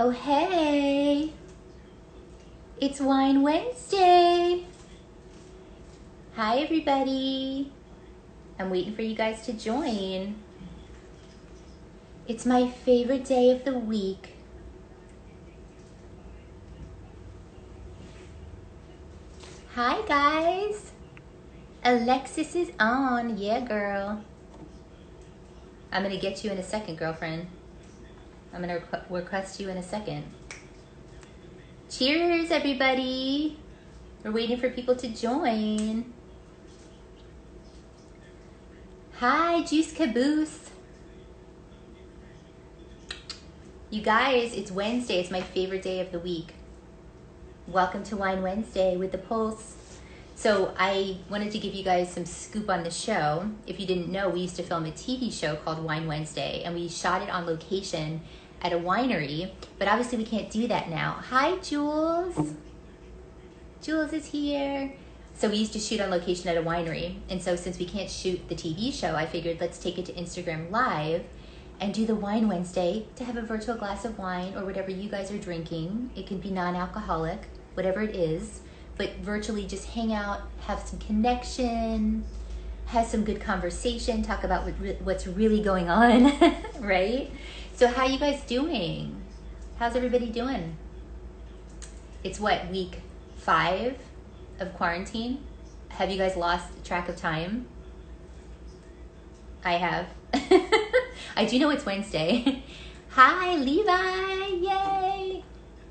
Oh, hey, it's Wine Wednesday. Hi, everybody. I'm waiting for you guys to join. It's my favorite day of the week. Hi, guys. Alexis is on. Yeah, girl. I'm going to get you in a second, girlfriend. I'm going to request you in a second. Cheers, everybody. We're waiting for people to join. Hi, Juice Caboose. You guys, it's Wednesday. It's my favorite day of the week. Welcome to Wine Wednesday with the Pulse. So I wanted to give you guys some scoop on the show. If you didn't know, we used to film a TV show called Wine Wednesday, and we shot it on location at a winery, but obviously we can't do that now. Hi, Jules. Jules is here. So we used to shoot on location at a winery, and so since we can't shoot the TV show, I figured let's take it to Instagram Live and do the Wine Wednesday to have a virtual glass of wine or whatever you guys are drinking. It can be non-alcoholic, whatever it is, but virtually just hang out, have some connection, have some good conversation, talk about what's really going on, right? So how you guys doing? How's everybody doing? It's what, week 5 of quarantine? Have you guys lost track of time? I have. I do know it's Wednesday. Hi, Levi, yay.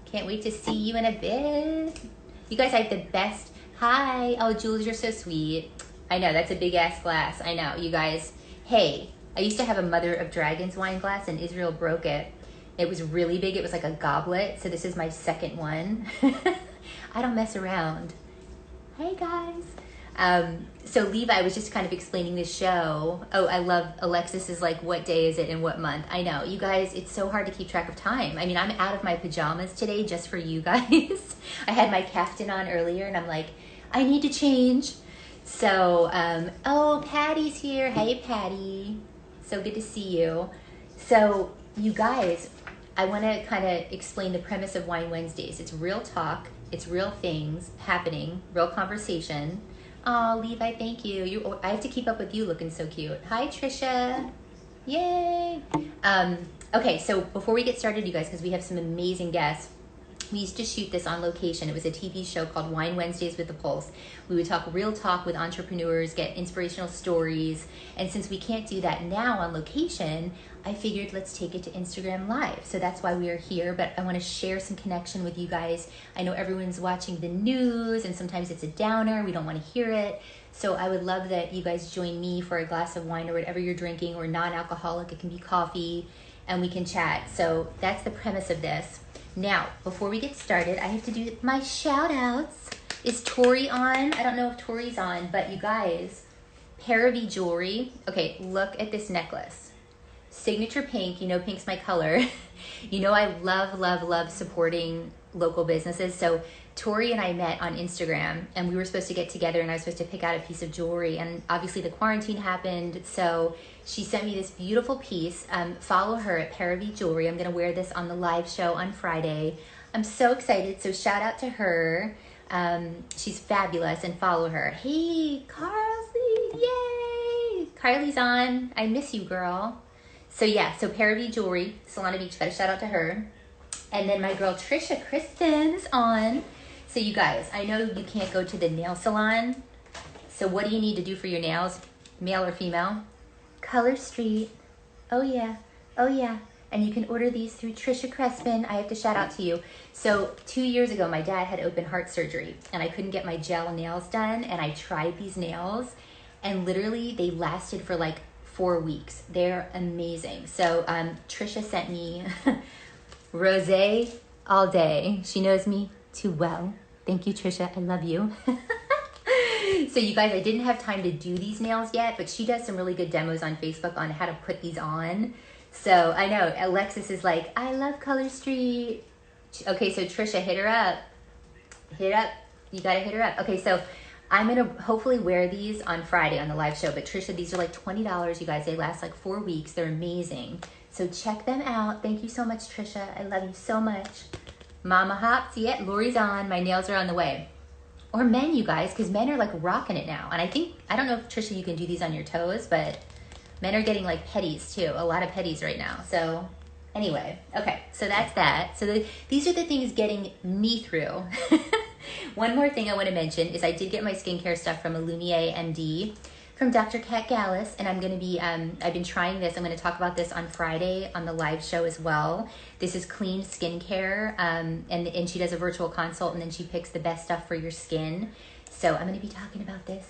Can't wait to see you in a bit. You guys have the best. Hi, oh, Jules, you're so sweet. I know, that's a big ass glass. I know, you guys. Hey, I used to have a Mother of Dragons wine glass and Israel broke it. It was really big. It was like a goblet. So this is my second one. I don't mess around. Hey guys. So Levi was just kind of explaining the show. Oh, I love Alexis is like, what day is it and what month? I know, you guys, it's so hard to keep track of time. I mean, I'm out of my pajamas today just for you guys. I had my kaftan on earlier and I'm like, I need to change. So, oh, Patty's here. Hey, Patty. So good to see you. So you guys, I want to kind of explain the premise of Wine Wednesdays. It's real talk. It's real things happening, real conversation. Oh, Levi, thank you. I have to keep up with you looking so cute. Hi, Tricia. Yay. Okay, so before we get started, you guys, because we have some amazing guests, we used to shoot this on location. It was a TV show called Wine Wednesdays with the Pulse. We would talk real talk with entrepreneurs, get inspirational stories. And since we can't do that now on location, I figured let's take it to Instagram Live. So that's why we are here, but I want to share some connection with you guys. I know everyone's watching the news and sometimes it's a downer. We don't want to hear it. So I would love that you guys join me for a glass of wine or whatever you're drinking, or non-alcoholic. It can be coffee, and we can chat. So that's the premise of this. Now, before we get started, I have to do my shout outs. Is Tori on? I don't know if Tori's on, but you guys, Parravi Jewelry. Okay, look at this necklace. Signature pink. You know pink's my color. You know I love, love, love supporting local businesses. So Tori and I met on Instagram, and we were supposed to get together, and I was supposed to pick out a piece of jewelry, and obviously the quarantine happened, so she sent me this beautiful piece. Follow her at Parravi Jewelry. I'm going to wear this on the live show on Friday. I'm so excited, so shout out to her. She's fabulous, and follow her. Hey, Carly, yay! Carly's on. I miss you, girl. So yeah, so Parravi Jewelry, Solana Beach, got a shout out to her. And then my girl Tricia Crespin's on. So you guys, I know you can't go to the nail salon. So what do you need to do for your nails, male or female? Color Street. Oh yeah, oh yeah. And you can order these through Tricia Crespin. I have to shout out to you. So 2 years ago, my dad had open heart surgery and I couldn't get my gel nails done. And I tried these nails and literally they lasted for like 4 weeks. They're amazing. So Tricia sent me rosé all day. She knows me too well. Thank you, Tricia. I love you. So you guys, I didn't have time to do these nails yet, but she does some really good demos on Facebook on how to put these on. So I know Alexis is like, I love Color Street. Okay, so Tricia, hit her up. Hit up. You got to hit her up. Okay, so I'm going to hopefully wear these on Friday on the live show. But Tricia, these are like $20, you guys. They last like 4 weeks. They're amazing. So check them out. Thank you so much, Tricia. I love you so much. Mama Hops, yeah, Lori's on. My nails are on the way. Or men, you guys, because men are like rocking it now. And I don't know if Tricia, you can do these on your toes, but men are getting like petties too. A lot of petties right now. So anyway, okay, so that's that. So these are the things getting me through. One more thing I want to mention is I did get my skincare stuff from AlumierMD from Dr. Kat Gallus, and I'm going to be, I've been trying this. I'm going to talk about this on Friday on the live show as well. This is clean skincare, and she does a virtual consult, and then she picks the best stuff for your skin. So I'm going to be talking about this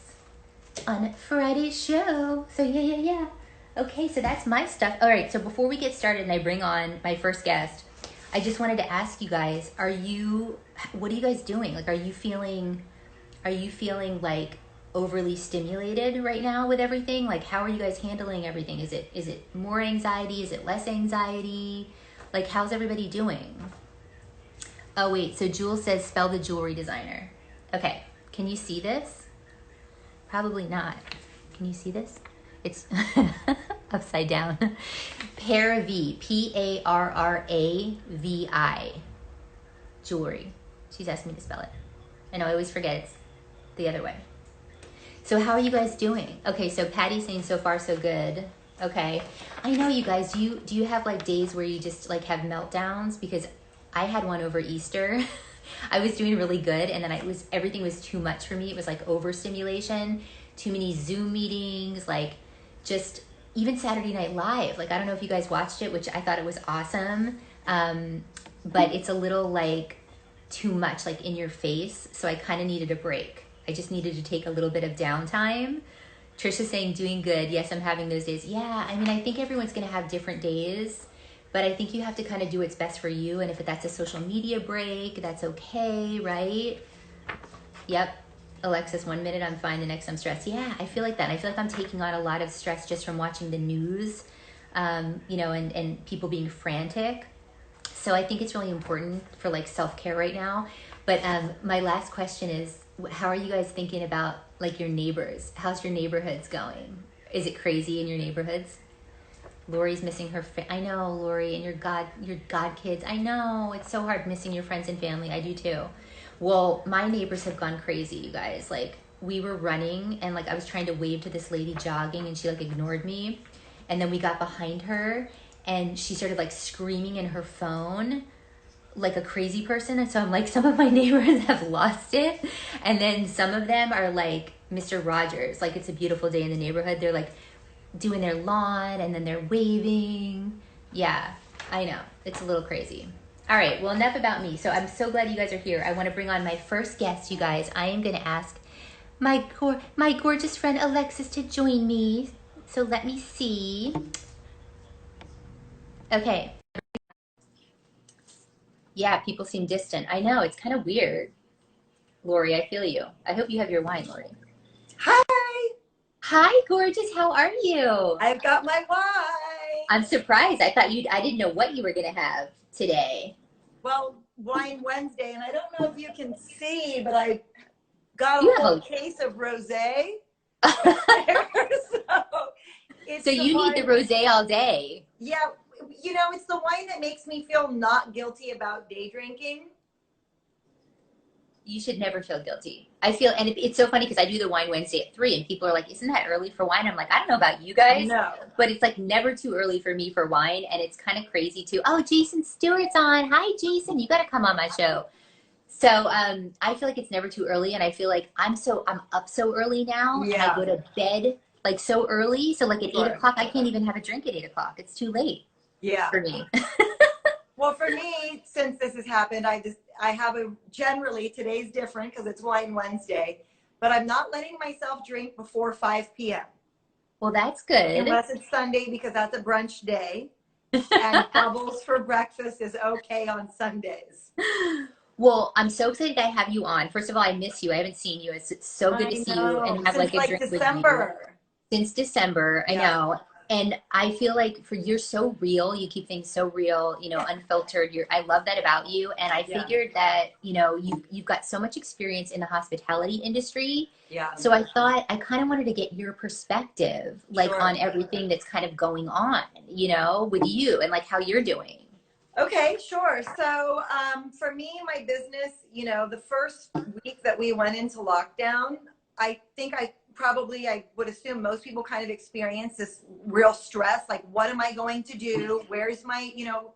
on Friday's show. So yeah. Okay, so that's my stuff. All right, so before we get started and I bring on my first guest, I just wanted to ask you guys, what are you guys doing? Like, are you feeling like overly stimulated right now with everything? Like, how are you guys handling everything? Is it more anxiety? Is it less anxiety? Like, how's everybody doing? Oh wait, so Jules says spell the jewelry designer. Okay, can you see this? Probably not. Can you see this? It's upside down. Parravi, Parravi Jewelry. She's asked me to spell it. I know I always forget it's the other way. So how are you guys doing? Okay, so Patty's saying so far so good. Okay, I know you guys. Do you have like days where you just like have meltdowns? Because I had one over Easter. I was doing really good, and then everything was too much for me. It was like overstimulation, too many Zoom meetings, like just even Saturday Night Live. Like, I don't know if you guys watched it, which I thought it was awesome, but it's a little like too much, like in your face. So I kind of needed a break. I just needed to take a little bit of downtime. Trisha's saying doing good. Yes, I'm having those days. Yeah, I mean, I think everyone's going to have different days, but I think you have to kind of do what's best for you. And if that's a social media break, that's okay, right? Yep. Alexis, 1 minute I'm fine, the next I'm stressed. Yeah, I feel like that. I feel like I'm taking on a lot of stress just from watching the news, and people being frantic. So I think it's really important for like self-care right now. But my last question is, how are you guys thinking about like your neighbors? How's your neighborhoods going? Is it crazy in your neighborhoods? Lori's missing her. I know, Lori, and your god kids. I know, it's so hard missing your friends and family. I do too. Well, my neighbors have gone crazy, you guys. Like, we were running and like I was trying to wave to this lady jogging and she like ignored me. And then we got behind her and she started like screaming in her phone like a crazy person. And so I'm like, some of my neighbors have lost it. And then some of them are like Mr. Rogers. Like, it's a beautiful day in the neighborhood. They're like doing their lawn and then they're waving. Yeah, I know. It's a little crazy. All right, well, enough about me. So I'm so glad you guys are here. I want to bring on my first guest, you guys. I am going to ask my gorgeous friend Alexis to join me. So let me see. Okay. Yeah, people seem distant. I know, it's kind of weird. Lori, I feel you. I hope you have your wine, Lori. Hi. Hi, gorgeous. How are you? I've got my wine. I'm surprised. I didn't know what you were going to have today. Well, Wine Wednesday, and I don't know if you can see, but I got a whole case of rosé. So you need the rosé all day. Yeah, you know, it's the wine that makes me feel not guilty about day drinking. You should never feel guilty. I feel, and it's so funny because I do the Wine Wednesday at 3 and people are like, isn't that early for wine? I'm like, I don't know about you guys, no, but it's like never too early for me for wine. And it's kind of crazy too. Oh, Jason Stewart's on. Hi, Jason. You got to come on my show. So I feel like it's never too early. And I feel like I'm up so early now. Yeah. And I go to bed like so early. So like at 8 o'clock, I can't even have a drink at 8 o'clock. It's too late. Yeah. For me. Well, for me, since this has happened, generally today's different because it's Wine Wednesday, but I'm not letting myself drink before 5 p.m. Well, that's good. Unless it's Sunday because that's a brunch day. And bubbles for breakfast is okay on Sundays. Well, I'm so excited I have you on. First of all, I miss you. I haven't seen you. It's so good to see you and have like a drink December. with you. Since December, I know. And I feel like you're so real. You keep things so real, you know, unfiltered. I love that about you. And I figured that, you know, you've got so much experience in the hospitality industry. Yeah. So I thought I kind of wanted to get your perspective, like on everything that's kind of going on, you know, with you and like how you're doing. Okay, sure. So for me, my business, you know, the first week that we went into lockdown, I think I would assume most people kind of experience this real stress. Like, what am I going to do? Where's my, you know,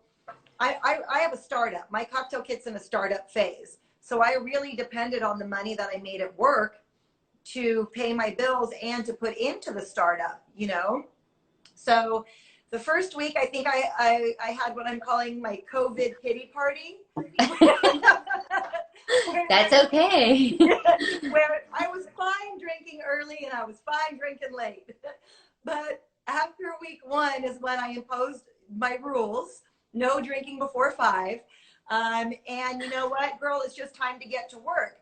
I have a startup. My cocktail kit's in a startup phase. So I really depended on the money that I made at work to pay my bills and to put into the startup, you know? So the first week, I think I had what I'm calling my COVID pity party. That's okay. Where I was fine drinking early and I was fine drinking late. But after week 1 is when I imposed my rules. No drinking before 5. And you know what, girl, it's just time to get to work.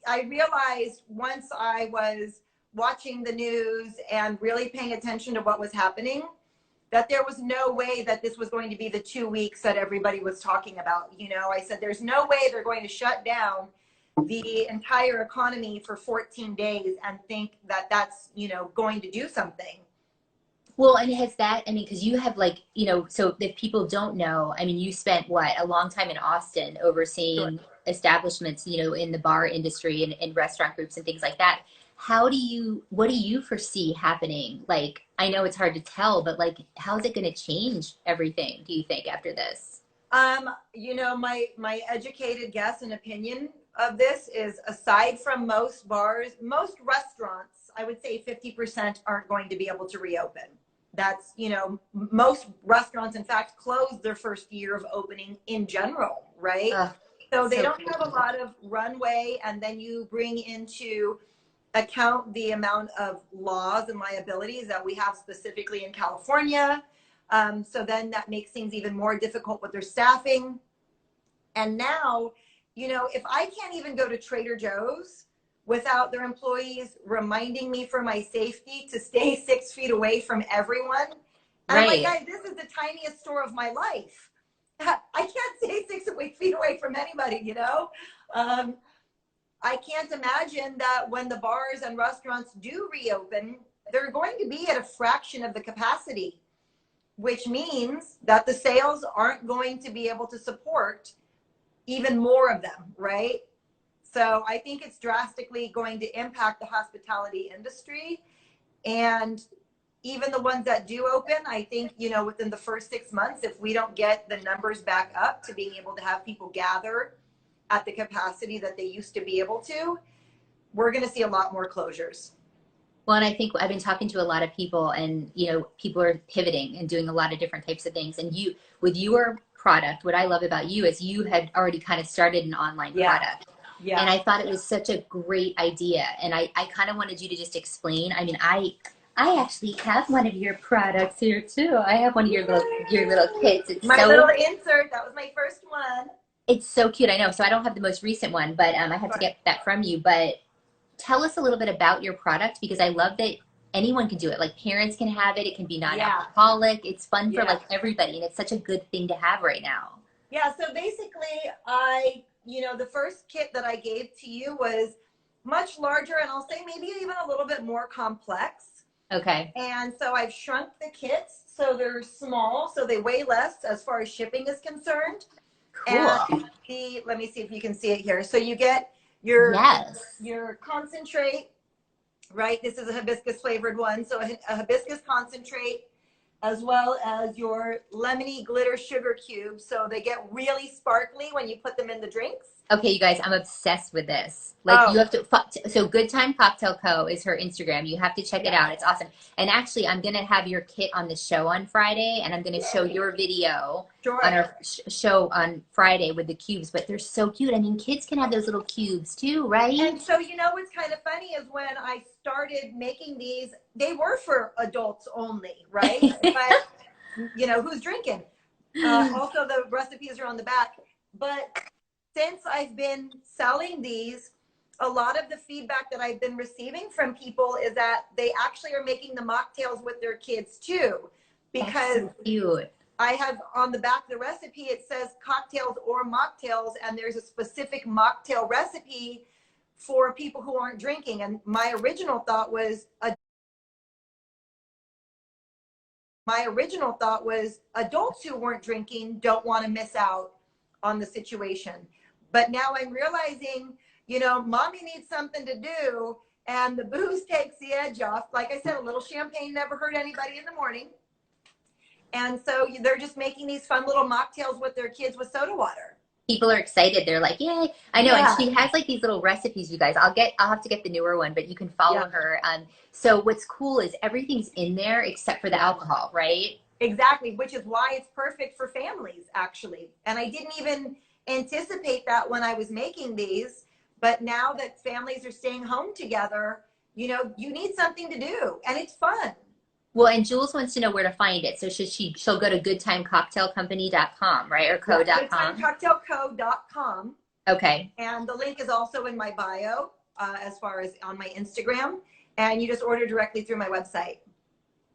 I realized once I was watching the news and really paying attention to what was happening, that there was no way that this was going to be the 2 weeks that everybody was talking about. You know, I said, there's no way they're going to shut down the entire economy for 14 days and think that that's, you know, going to do something. Well, and has that, I mean, because you have like, you know, so if people don't know, I mean, you spent what, a long time in Austin overseeing establishments, you know, in the bar industry and restaurant groups and things like that. What do you foresee happening? Like, I know it's hard to tell, but like, how's it going to change everything, do you think, after this? You know, my educated guess and opinion of this is, aside from most bars, most restaurants, I would say 50% aren't going to be able to reopen. That's, you know, most restaurants, in fact, closed their first year of opening in general, right? So they don't have a lot of runway, and then you bring into account the amount of laws and liabilities that we have specifically in California. So then that makes things even more difficult with their staffing. And now, you know, if I can't even go to Trader Joe's without their employees reminding me for my safety to stay 6 feet away from everyone. And I'm like, guys, this is the tiniest store of my life. I can't stay 6 feet away from anybody, you know? I can't imagine that when the bars and restaurants do reopen, they're going to be at a fraction of the capacity, which means that the sales aren't going to be able to support even more of them, right? So I think it's drastically going to impact the hospitality industry. And even the ones that do open, I think, you know, within the first 6 months, if we don't get the numbers back up to being able to have people gather at the capacity that they used to be able to, we're going to see a lot more closures. Well, and I think I've been talking to a lot of people, and, you know, people are pivoting and doing a lot of different types of things. And you, with your product, what I love about you is you had already kind of started an online product. Yeah. And I thought it was such a great idea. And I kind of wanted you to just explain. I mean, I actually have one of your products here too. I have one of your little kits. It's my little insert. That was my first one. It's so cute. I know. So I don't have the most recent one, but I had to get that from you. But tell us a little bit about your product, because I love that anyone can do it. Like, parents can have it. It can be non-alcoholic. It's fun for like everybody. And it's such a good thing to have right now. Yeah. So basically, you know, the first kit that I gave to you was much larger, and I'll say maybe even a little bit more complex. Okay. And so I've shrunk the kits so they're small, so they weigh less as far as shipping is concerned. Cool. And let me see if you can see it here. So you get your concentrate, right? This is a hibiscus flavored one. So a hibiscus concentrate, as well as your lemony glitter sugar cubes. So they get really sparkly when you put them in the drinks. Okay, you guys, I'm obsessed with this. Like, you have to, so Good Time Cocktail Co. is her Instagram. You have to check it out. It's awesome. And actually, I'm going to have your kit on the show on Friday, and I'm going to show your video on our show on Friday with the cubes. But they're so cute. I mean, kids can have those little cubes too, right? And so, you know, what's kind of funny is when I started making these, they were for adults only, right? But, you know, who's drinking? Also, the recipes are on the back. But since I've been selling these, a lot of the feedback that I've been receiving from people is that they actually are making the mocktails with their kids too, because That's so cute. I have on the back of the recipe, it says cocktails or mocktails, and there's a specific mocktail recipe for people who aren't drinking. And my original thought was adults who weren't drinking don't want to miss out on the situation. But now I'm realizing, you know, mommy needs something to do, and the booze takes the edge off. Like I said, a little champagne never hurt anybody in the morning. And so they're just making these fun little mocktails with their kids with soda water. People are excited. They're like, yay. I know. Yeah. And she has like these little recipes, you guys. I'll have to get the newer one, but you can follow her. So what's cool is everything's in there except for the alcohol, right? Exactly, which is why it's perfect for families, actually. And I didn't even anticipate that when I was making these, but now that families are staying home together, you know, you need something to do, and it's fun. Well, and Jules wants to know where to find it. So she'll go to goodtimecocktailcompany.com, right? Or co.com? Yeah, goodtimecocktailco.com. Okay. And the link is also in my bio, as far as on my Instagram. And you just order directly through my website.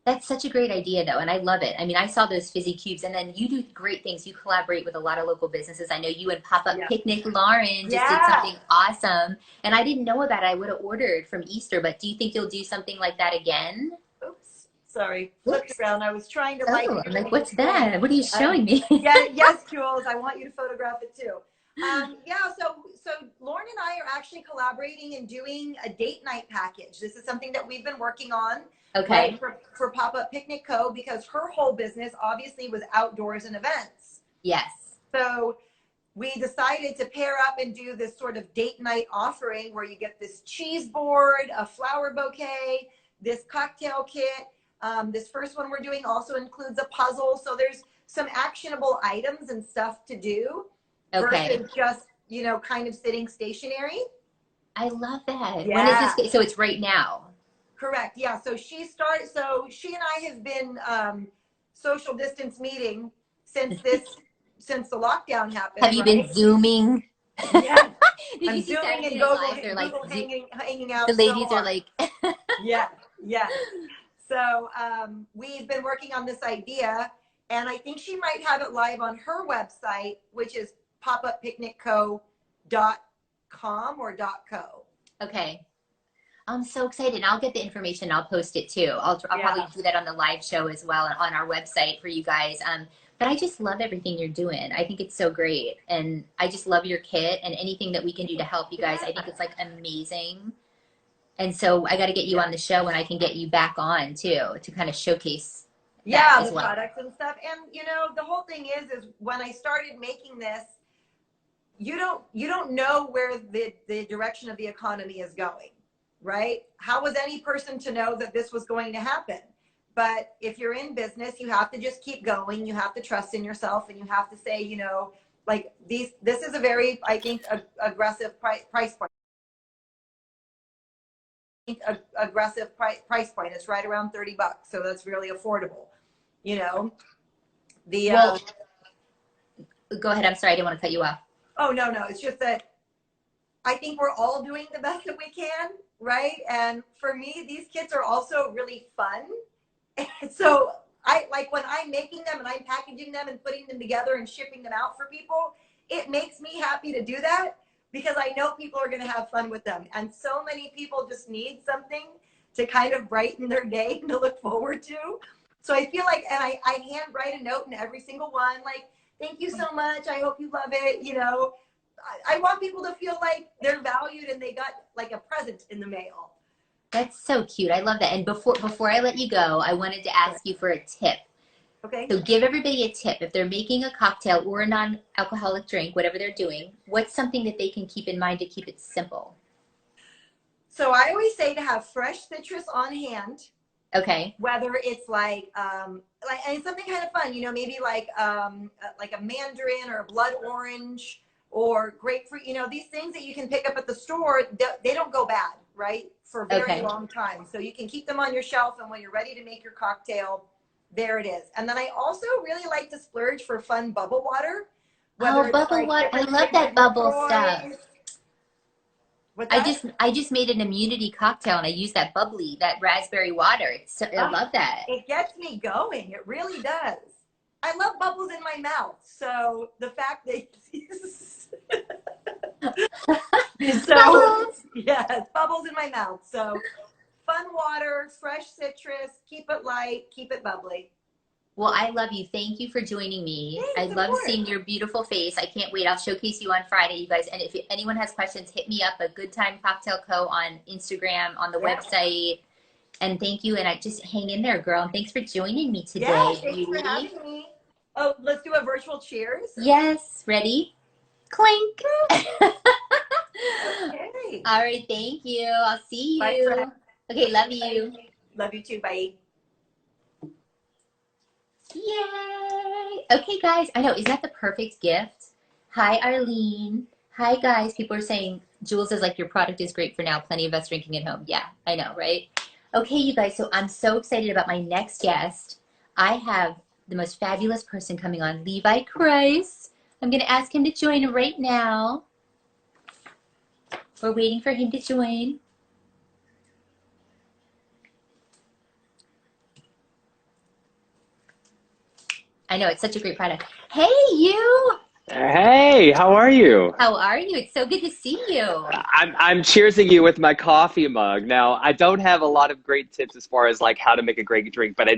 That's such a great idea, though, and I love it. I mean, I saw those fizzy cubes, and then you do great things. You collaborate with a lot of local businesses. I know you and Pop-Up Picnic Lauren just did something awesome, and I didn't know about it. I would have ordered from Easter, but do you think you'll do something like that again? Oops, sorry, flipped around. I was trying to I'm like, what's that? What are you showing me? Yes, Jules, I want you to photograph it too. So Lauren and I are actually collaborating and doing a date night package. This is something that we've been working on. Okay. For Pop-Up Picnic Co., because her whole business obviously was outdoors and events. Yes. So we decided to pair up and do this sort of date night offering where you get this cheese board, a flower bouquet, this cocktail kit. This first one we're doing also includes a puzzle. So there's some actionable items and stuff to do versus just, you know, kind of sitting stationary. I love that. Yeah. When is this? So it's right now. Correct. Yeah. So she and I have been social distance meeting since the lockdown happened. Have you been Zooming? Yeah. Did I'm you see Zooming and Google hanging out. The ladies are like, yeah. So we've been working on this idea, and I think she might have it live on her website, which is popuppicnicco.com or .co. Okay. I'm so excited. I'll get the information. I'll post it too. I'll probably do that on the live show as well on our website for you guys. But I just love everything you're doing. I think it's so great. And I just love your kit and anything that we can do to help you guys. I think it's like amazing. And so I got to get you on the show and I can get you back on too to kind of showcase that as well. Products and stuff. And you know, the whole thing is when I started making this, you don't know where the direction of the economy is going. Right? How was any person to know that this was going to happen? But if you're in business, you have to just keep going. You have to trust in yourself, and you have to say, you know, like this is a very, I think, aggressive price point. Aggressive price point. It's right around $30, so that's really affordable. You know, go ahead. I'm sorry, I didn't want to cut you off. Oh no, it's just that I think we're all doing the best that we can. Right. And for me, these kits are also really fun. And so I like when I'm making them and I'm packaging them and putting them together and shipping them out for people, it makes me happy to do that because I know people are going to have fun with them. And so many people just need something to kind of brighten their day and to look forward to. So I feel like, and I hand write a note in every single one, like, thank you so much. I hope you love it. You know, I want people to feel like they're valued and they got like a present in the mail. That's so cute. I love that. And before I let you go, I wanted to ask you for a tip. Okay. So give everybody a tip. If they're making a cocktail or a non-alcoholic drink, whatever they're doing, what's something that they can keep in mind to keep it simple? So I always say to have fresh citrus on hand. Okay. Whether it's like and something kind of fun, you know, maybe like a mandarin or a blood orange or grapefruit, you know, these things that you can pick up at the store, they don't go bad, right? For a very long time. So you can keep them on your shelf, and when you're ready to make your cocktail, there it is. And then I also really like to splurge for fun bubble water. Bubble water. I love that bubble stuff. What's that? I just made an immunity cocktail and I use that bubbly, that raspberry water. I love that. It gets me going. It really does. I love bubbles in my mouth. So the fact that Bubbles. yes, bubbles in my mouth. So fun water, fresh citrus, keep it light, keep it bubbly. Well, I love you. Thank you for joining me. Thanks, I love of course. seeing your beautiful face. I can't wait. I'll showcase you on Friday, you guys. And if anyone has questions, hit me up, a Good Time Cocktail Co. on Instagram, on the website. And thank you. And I just hang in there, girl. And thanks for joining me today. Yeah, thanks for having me. Oh, let's do a virtual cheers. Yes. Ready? Clink. Okay. All right. Thank you. I'll see Bye, you. friend. Okay. Love you. Love you too. Bye. Yay. Okay, guys. I know. Isn't that the perfect gift? Hi, Arlene. Hi, guys. People are saying, Jules is like, your product is great for now. Plenty of us drinking at home. Yeah, I know, right? Okay, you guys. So I'm so excited about my next guest. I have the most fabulous person coming on, Levi Kreiss. I'm going to ask him to join right now. We're waiting for him to join. I know, it's such a great product. Hey, you! Hey, how are you? How are you? It's so good to see you. I'm cheersing you with my coffee mug. Now, I don't have a lot of great tips as far as like how to make a great drink, but I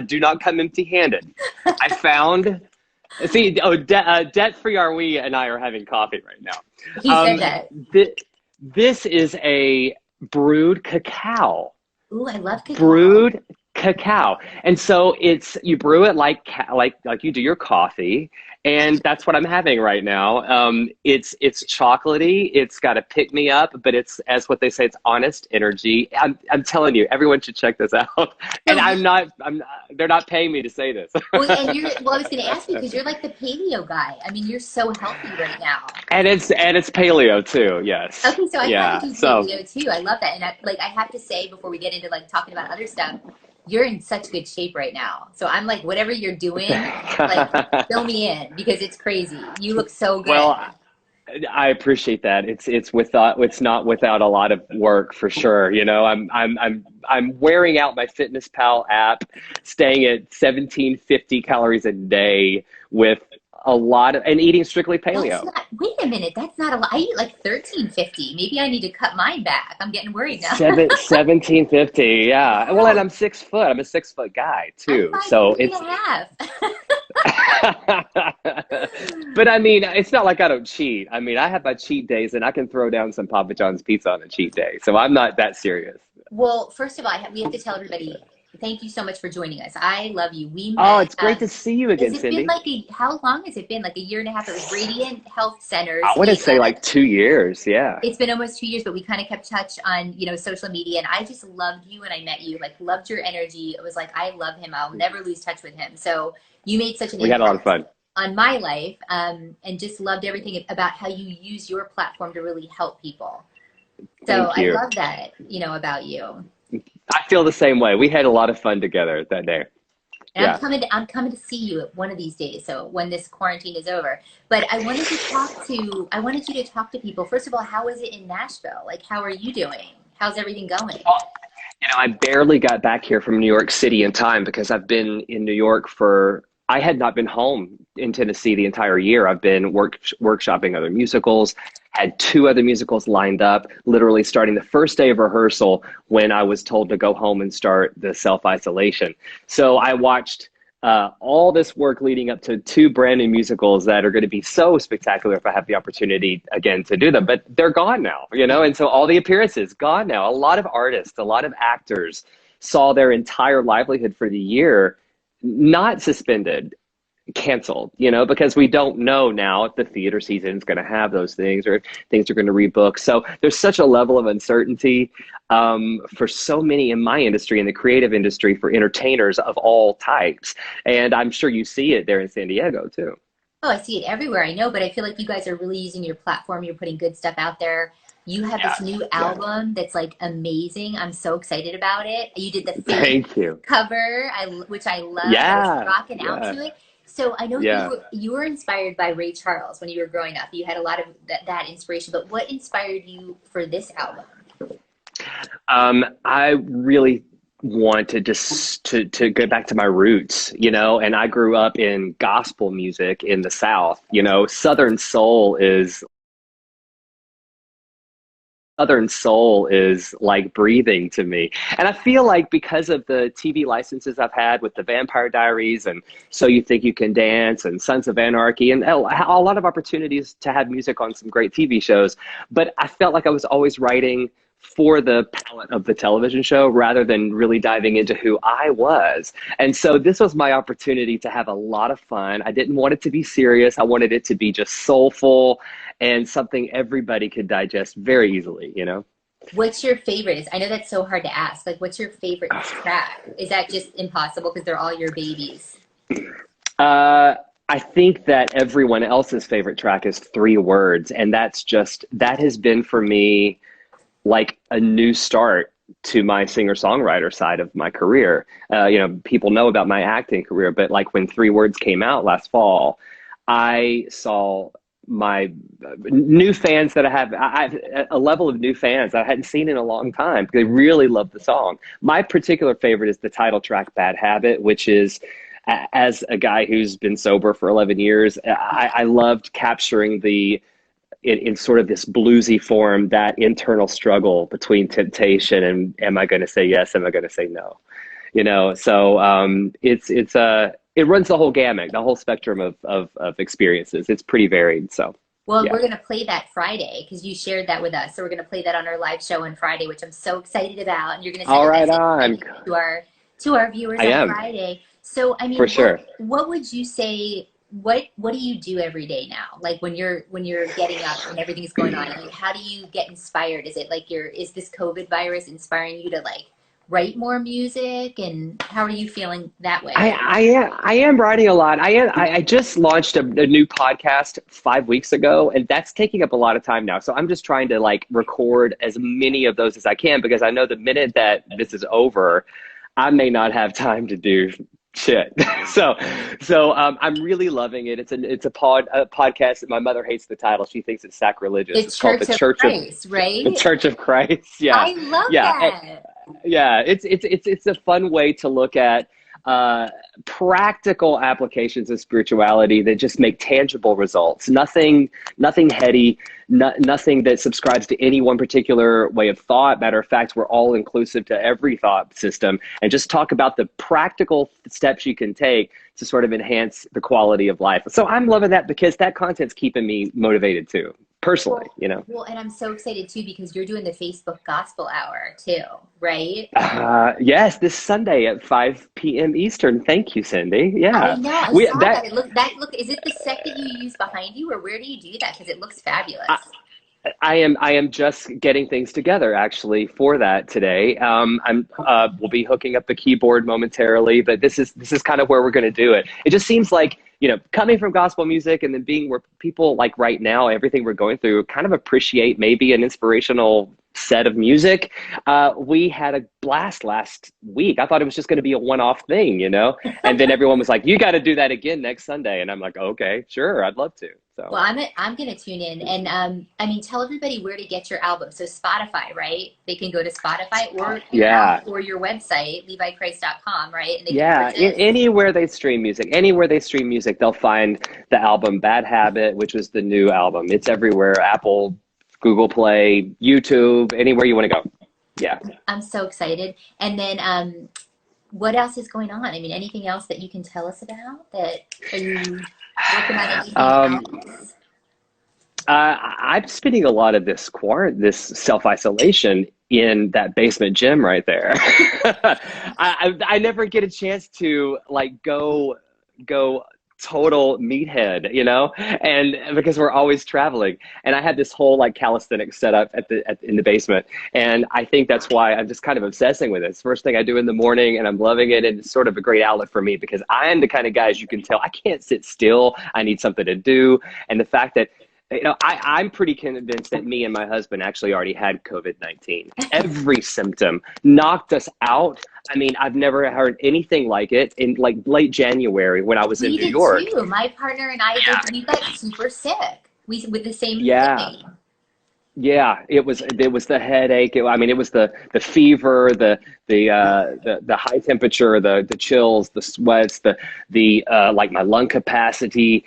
do not come empty-handed. I found, debt-free are we and I are having coffee right now. He said that. This is a brewed cacao. Ooh, I love cacao. Brewed cacao. And so you brew it like you do your coffee. And that's what I'm having right now. It's chocolately. It's got a pick me up, but it's, as what they say, it's honest energy. I'm telling you, everyone should check this out. And they're not paying me to say this. Well, I was going to ask you, because you're like the paleo guy. I mean, you're so healthy right now. And it's paleo too. Yes. Okay, so I have to do paleo too. I love that. And I have to say, before we get into like talking about other stuff, you're in such good shape right now. So I'm like, whatever you're doing, like, fill me in, because it's crazy. You look so good. Well, I appreciate that. It's not without a lot of work, for sure. You know, I'm wearing out my FitnessPal app, staying at 1750 calories a day with a lot of, and eating strictly paleo. Wait a minute, that's not a lot. I eat like 1350. Maybe I need to cut mine back. I'm getting worried now. 1750, yeah. Well, and I'm 6 foot. I'm a 6 foot guy too. So it's and a half. But I mean, it's not like I don't cheat. I mean, I have my cheat days, and I can throw down some Papa John's pizza on a cheat day. So I'm not that serious. Well, first of all, we have to tell everybody, thank you so much for joining us. I love you. We met, oh, it's great to see you again, Cindy. Been like how long has it been? Like a year and a half? It was Radiant Health Centers. I want to say like 2 years. Yeah. It's been almost 2 years, but we kind of kept touch on, social media. And I just loved you when I met you. Like, loved your energy. It was like, I love him. I'll never lose touch with him. So you made such an impact. We had a lot of fun on my life, and just loved everything about how you use your platform to really help people. So I love that, about you. I feel the same way. We had a lot of fun together that day. And yeah. I'm coming to see you one of these days. So when this quarantine is over, but I wanted you to talk to people. First of all, how is it in Nashville? Like, how are you doing? How's everything going? Well, I barely got back here from New York City in time, because I've been in New York I had not been home in Tennessee the entire year. I've been workshopping other musicals, had 2 other musicals lined up, literally starting the first day of rehearsal when I was told to go home and start the self-isolation. So I watched all this work leading up to 2 brand new musicals that are going to be so spectacular if I have the opportunity again to do them, but they're gone now, and so all the appearances gone now. A lot of artists, a lot of actors saw their entire livelihood for the year not suspended, canceled, because we don't know now if the theater season is going to have those things, or if things are going to rebook. So there's such a level of uncertainty for so many in my industry, in the creative industry, for entertainers of all types. And I'm sure you see it there in San Diego too. Oh, I see it everywhere. I know, but I feel like you guys are really using your platform. You're putting good stuff out there. You have this new album that's like amazing. I'm so excited about it. You did the Thank you cover, which I love. Yeah, I was rocking out to it. So I know Yeah. you were inspired by Ray Charles when you were growing up. You had a lot of that inspiration, but what inspired you for this album? I really want to just to go back to my roots, you know, and I grew up in gospel music in the South. You know, Southern soul is like breathing to me. And I feel like because of the TV licenses I've had with the Vampire Diaries and So You Think You Can Dance and Sons of Anarchy and a lot of opportunities to have music on some great TV shows, but I felt like I was always writing for the palette of the television show rather than really diving into who I was. And so this was my opportunity to have a lot of fun. I didn't want it to be serious. I wanted it to be just soulful and something everybody could digest very easily, you know? What's your favorite? I know that's so hard to ask. Like, what's your favorite track? Is that just impossible because they're all your babies? I think that everyone else's favorite track is Three Words. And that has been for me like a new start to my singer-songwriter side of my career. You know, people know about my acting career, but like when Three Words came out last fall, I saw my new fans that I've a level of new fans I hadn't seen in a long time. They really love the song. My particular favorite is the title track, Bad Habit, which is, as a guy who's been sober for 11 years, I loved capturing in sort of this bluesy form, that internal struggle between temptation and am I going to say yes, am I going to say no? You know, so it runs the whole gamut, the whole spectrum of experiences. It's pretty varied. So, well, yeah. We're going to play that Friday because you shared that with us. So we're going to play that on our live show on Friday, which I'm so excited about. And you're going to send All a right, message to our viewers on Friday. So, I mean, for sure. What would you say? What do you do every day now? Like when you're getting up and everything's going on, like how do you get inspired? Is it like is this COVID virus inspiring you to like write more music, and how are you feeling that way? I am writing a lot. I just launched a new podcast 5 weeks ago, and that's taking up a lot of time now. So I'm just trying to like record as many of those as I can, because I know the minute that this is over, I may not have time to do shit. So I'm really loving it. It's a podcast that my mother hates the title. She thinks it's sacrilegious. It's called the Church of Christ, right? The Church of Christ. Yeah. I love that. Yeah, it's a fun way to look at practical applications of spirituality that just make tangible results. Nothing heady, nothing that subscribes to any one particular way of thought. Matter of fact, we're all inclusive to every thought system, and just talk about the practical steps you can take to sort of enhance the quality of life. So I'm loving that because that content's keeping me motivated too, personally, you know. Well, and I'm so excited too because you're doing the Facebook Gospel Hour too, right? Yes, this Sunday at 5 p.m. Eastern. Thank you, Cindy. Yeah, I know. I saw that. Look. Is it the set that you use behind you, or where do you do that? Because it looks fabulous. I am just getting things together actually for that today. We'll be hooking up the keyboard momentarily, but this is kind of where we're going to do it. It just seems like, you know, coming from gospel music and then being where people like right now, everything we're going through, kind of appreciate maybe an inspirational set of music. We had a blast last week. I thought it was just going to be a one-off thing, you know, and then everyone was like, "You got to do that again next Sunday," and I'm like, "Okay, sure, I'd love to." So. Well, I'm going to tune in, and I mean, tell everybody where to get your album. So Spotify, right? They can go to Spotify or your website, levikreiss.com, right? And they can anywhere they stream music, they'll find the album Bad Habit, which was the new album. It's everywhere: Apple, Google Play, YouTube, anywhere you want to go. Yeah. I'm so excited. And then what else is going on? I mean, anything else that you can tell us about? Are you working on anything else? I'm spending a lot of this self-isolation in that basement gym right there. I never get a chance to like go total meathead, you know, and because we're always traveling, and I had this whole like calisthenics set up in the basement, and I think that's why I'm just kind of obsessing with it. It's the first thing I do in the morning, and I'm loving it, and it's sort of a great outlet for me because I am the kind of guy, as you can tell, I can't sit still. I need something to do, and the fact that, you know, I'm pretty convinced that me and my husband actually already had COVID-19. Every symptom knocked us out I mean, I've never heard anything like it in like late January when I was in We New did York. too. My partner and I, Yeah. like, we got super sick. We with the same Yeah. thing. Yeah, it was the headache. I mean, it was the fever, the high temperature, the chills, the sweats, the like my lung capacity.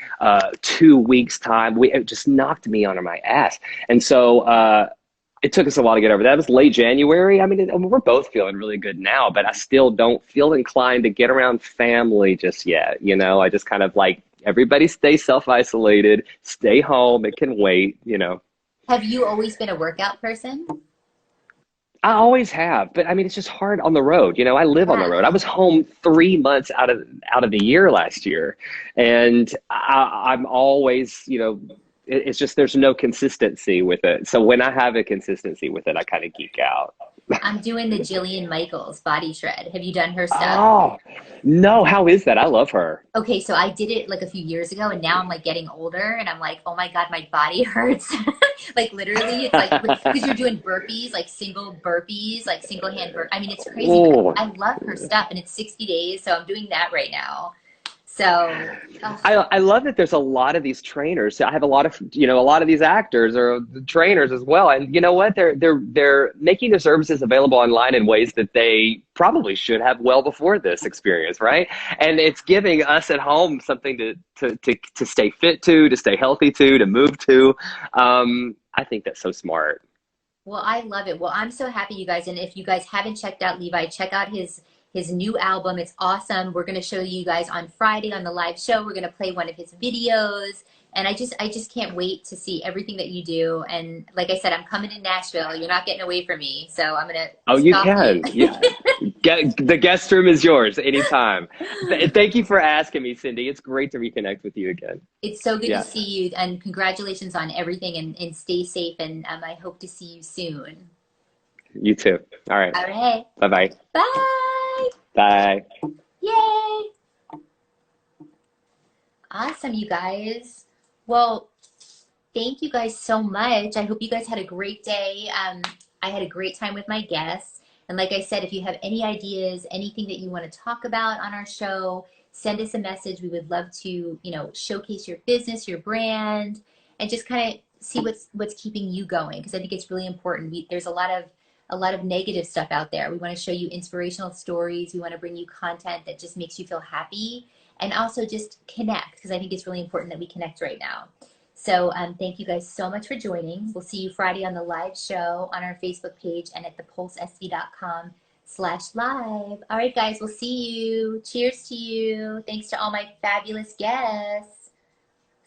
2 weeks time, it just knocked me onto my ass, and so it took us a while to get over that. It was late January. I mean, we're both feeling really good now, but I still don't feel inclined to get around family just yet. You know, I just kind of like everybody stay self-isolated, stay home. It can wait. You know. Have you always been a workout person? I always have, but I mean, it's just hard on the road. You know, I live on the road. I Yeah. was home 3 months out of the year last year, and I'm always, it's just there's no consistency with it. So when I have a consistency with it, I kind of geek out. I'm doing the Jillian Michaels body shred. Have you done her stuff? Oh, no, how is that? I love her. Okay, so I did it like a few years ago, and now I'm like getting older, and I'm like, oh my God, my body hurts. Like literally, it's like because you're doing burpees, like single burpees, like single hand I mean, it's crazy, but Oh. I love her stuff, and it's 60 days, so I'm doing that right now. So, I love that there's a lot of these trainers. I have a lot of a lot of these actors are trainers as well, and you know what? They're making their services available online in ways that they probably should have well before this experience, right? And it's giving us at home something to stay fit to stay healthy to move to. I think that's so smart. well, I love it. Well, I'm so happy, you guys. And if you guys haven't checked out Levi, check out his new album. It's awesome. We're going to show you guys on Friday on the live show. We're going to play one of his videos. And I just can't wait to see everything that you do. And like I said, I'm coming to Nashville. You're not getting away from me. So I'm going Oh, to you stalk you. can. Yeah. The guest room is yours anytime. Thank you for asking me, Cindy. It's great to reconnect with you again. It's so good Yeah. to see you. And congratulations on everything. And stay safe. And I hope to see you soon. You too. All right. All right. Bye-bye. Bye. Bye. Yay. Awesome, you guys. Well, thank you guys so much. I hope you guys had a great day. I had a great time with my guests. And like I said, if you have any ideas, anything that you want to talk about on our show, send us a message. We would love to, showcase your business, your brand, and just kind of see what's keeping you going. Because I think it's really important. There's a lot of negative stuff out there. We want to show you inspirational stories. We want to bring you content that just makes you feel happy, and also just connect, because I think it's really important that we connect right now. So thank you guys so much for joining. We'll see you Friday on the live show on our Facebook page and at thepulsesv.com/live. All right, guys, we'll see you. Cheers to you. Thanks to all my fabulous guests.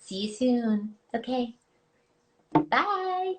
See you soon. Okay. Bye.